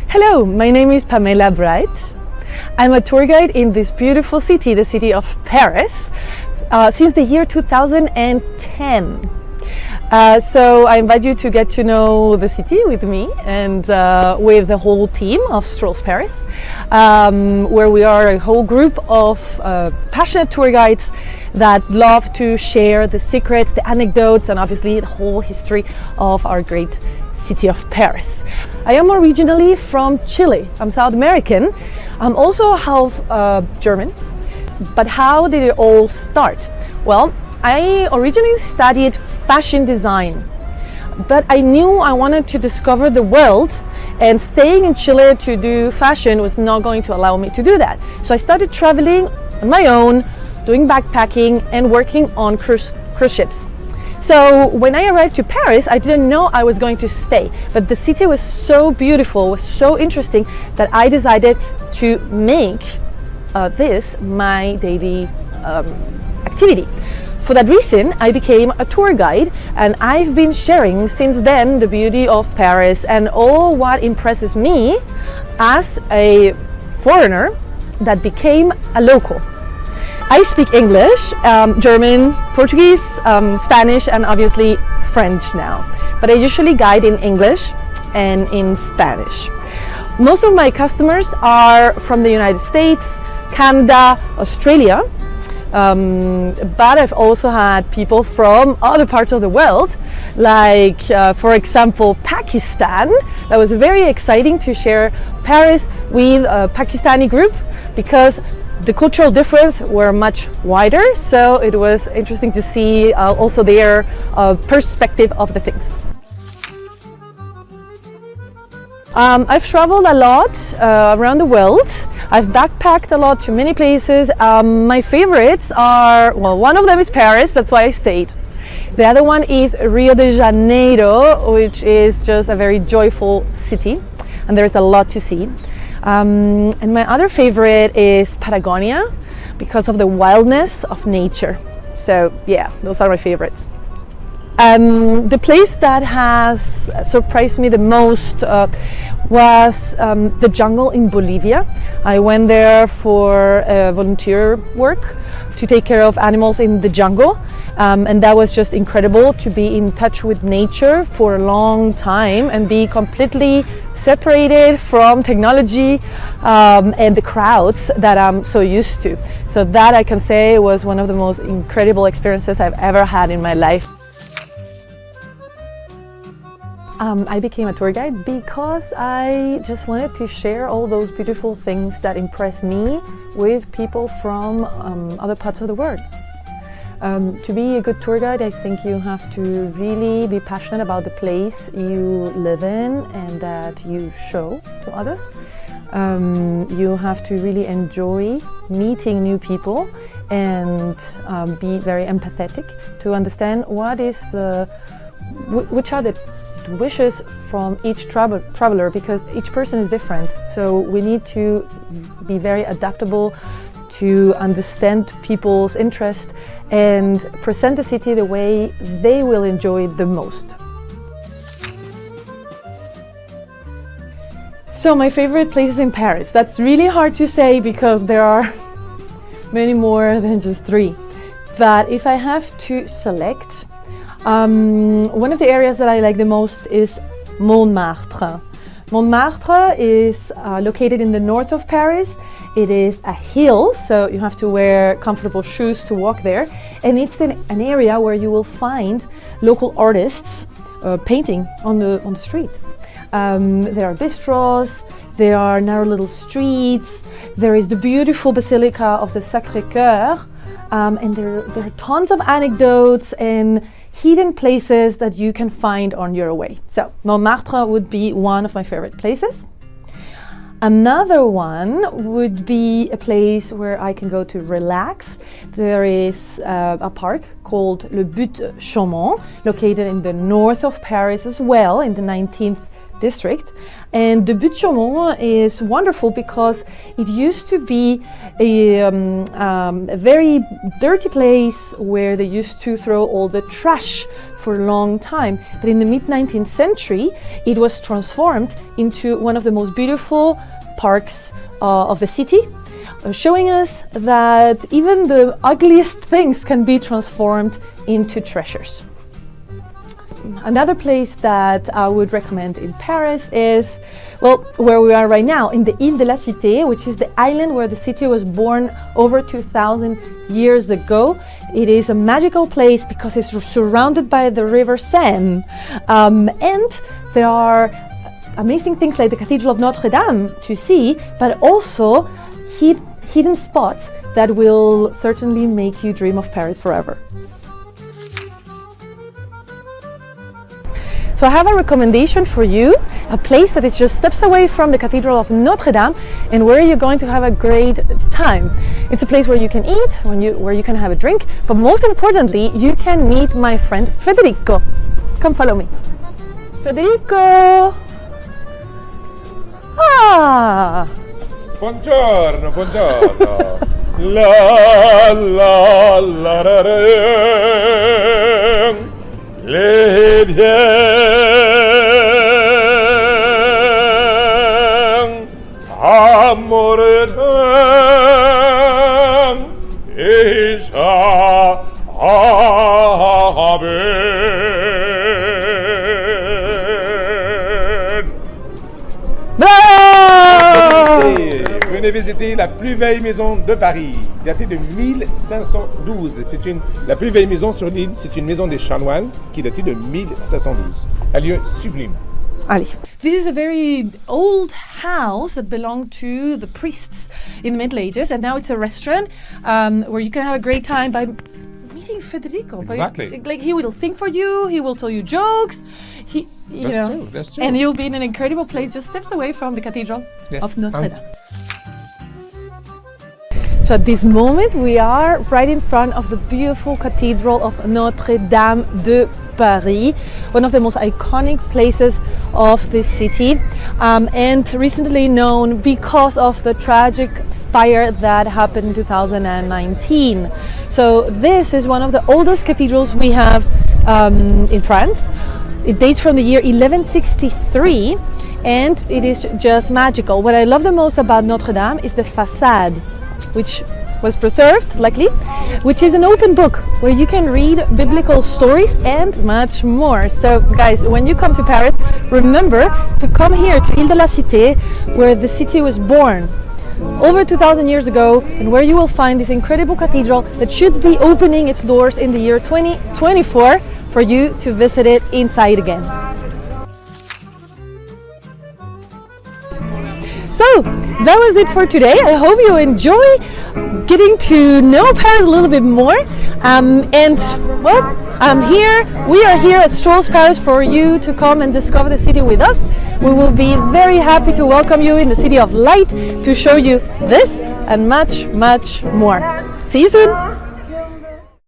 Hello, my name is Pamela Breit. I'm a tour guide in this beautiful city, the city of Paris, since the year 2010. So I invite you to get to know the city with me and with the whole team of Strolls Paris, where we are a whole group of passionate tour guides that love to share the secrets, the anecdotes, and obviously the whole history of our great city of Paris. I am originally from Chile. I'm South American. I'm also half German. But how did it all start? Well, I originally studied fashion design, but I knew I wanted to discover the world, and staying in Chile to do fashion was not going to allow me to do that. So I started traveling on my own, doing backpacking and working on cruise ships. So when I arrived to Paris, I didn't know I was going to stay, but the city was so beautiful, was so interesting that I decided to make this my daily activity. For that reason, I became a tour guide, and I've been sharing since then the beauty of Paris and all what impresses me as a foreigner that became a local. I speak English, German, Portuguese, Spanish, and obviously French now. But I usually guide in English and in Spanish. Most of my customers are from the United States, Canada, Australia. But I've also had people from other parts of the world, like for example Pakistan. That was very exciting to share Paris with a Pakistani group because the cultural difference were much wider, so it was interesting to see also their perspective of the things. I've traveled a lot around the world. I've backpacked a lot to many places. My favorites are, well, one of them is Paris, that's why I stayed. The other one is Rio de Janeiro, which is just a very joyful city, and there's a lot to see. And my other favorite is Patagonia because of the wildness of nature. So yeah, those are my favorites. The place that has surprised me the most was the jungle in Bolivia. I went there for volunteer work to take care of animals in the jungle. And that was just incredible to be in touch with nature for a long time and be completely separated from technology and the crowds that I'm so used to. So that I can say was one of the most incredible experiences I've ever had in my life. I became a tour guide because I just wanted to share all those beautiful things that impress me with people from other parts of the world. To be a good tour guide, I think you have to really be passionate about the place you live in and that you show to others. You have to really enjoy meeting new people and be very empathetic to understand which are the wishes from each traveler, because each person is different. So we need to be very adaptable to understand people's interest and present the city the way they will enjoy it the most. So my favorite places in Paris, that's really hard to say because there are many more than just 3. But if I have to select, one of the areas that I like the most is Montmartre. Montmartre is located in the north of Paris. It is a hill, so you have to wear comfortable shoes to walk there. And it's an area where you will find local artists painting on the street. There are bistros, there are narrow little streets, there is the beautiful Basilica of the Sacré-Cœur, and there are tons of anecdotes and hidden places that you can find on your way. So Montmartre would be one of my favorite places. Another one would be a place where I can go to relax. There is a park called Le But-Chaumont, located in the north of Paris as well, in the 19th district. And the But-Chaumont is wonderful because it used to be a very dirty place where they used to throw all the trash for a long time, but in the mid-19th century, it was transformed into one of the most beautiful parks of the city, showing us that even the ugliest things can be transformed into treasures. Another place that I would recommend in Paris is, well, where we are right now, in the Île de la Cité, which is the island where the city was born over 2,000 years ago. It is a magical place because it's surrounded by the river Seine. And there are amazing things like the Cathedral of Notre to see, but also hidden spots that will certainly make you dream of Paris forever. So I have a recommendation for you, a place that is just steps away from the Cathedral of Notre and where you're going to have a great time. It's a place where you can eat, where you can have a drink, but most importantly, you can meet my friend Federico. Come follow me. Federico! Ah! Buongiorno, buongiorno. La la la la la. Les biens, amoureux et venez visiter la plus vieille maison de Paris, datée de 1512. La plus vieille maison sur l'île, c'est une maison des chanoines qui est datée de 1512. Un lieu sublime. Allez. This is a very old house that belonged to the priests in the Middle Ages, and now it's a restaurant where you can have a great time by meeting Federico. Exactly. Like he will sing for you, he will tell you jokes. That's true. And you'll be in an incredible place just steps away from the Cathedral of Notre Dame. So at this moment we are right in front of the beautiful Cathedral of Notre Dame de Paris, one of the most iconic places of this city, and recently known because of the tragic fire that happened in 2019. So this is one of the oldest cathedrals we have in France. It dates from the year 1163 and it is just magical. What I love the most about Notre Dame is the facade, which was preserved, luckily, which is an open book where you can read biblical stories and much more. So guys, when you come to Paris, remember to come here to Île de la Cité, where the city was born over 2,000 years ago, and where you will find this incredible cathedral that should be opening its doors in the year 2024 for you to visit it inside again. So that was it for today. I hope you enjoy getting to know Paris a little bit more. And well, we are here at Strolls Paris for you to come and discover the city with us. We will be very happy to welcome you in the City of Light to show you this and much, much more. See you soon.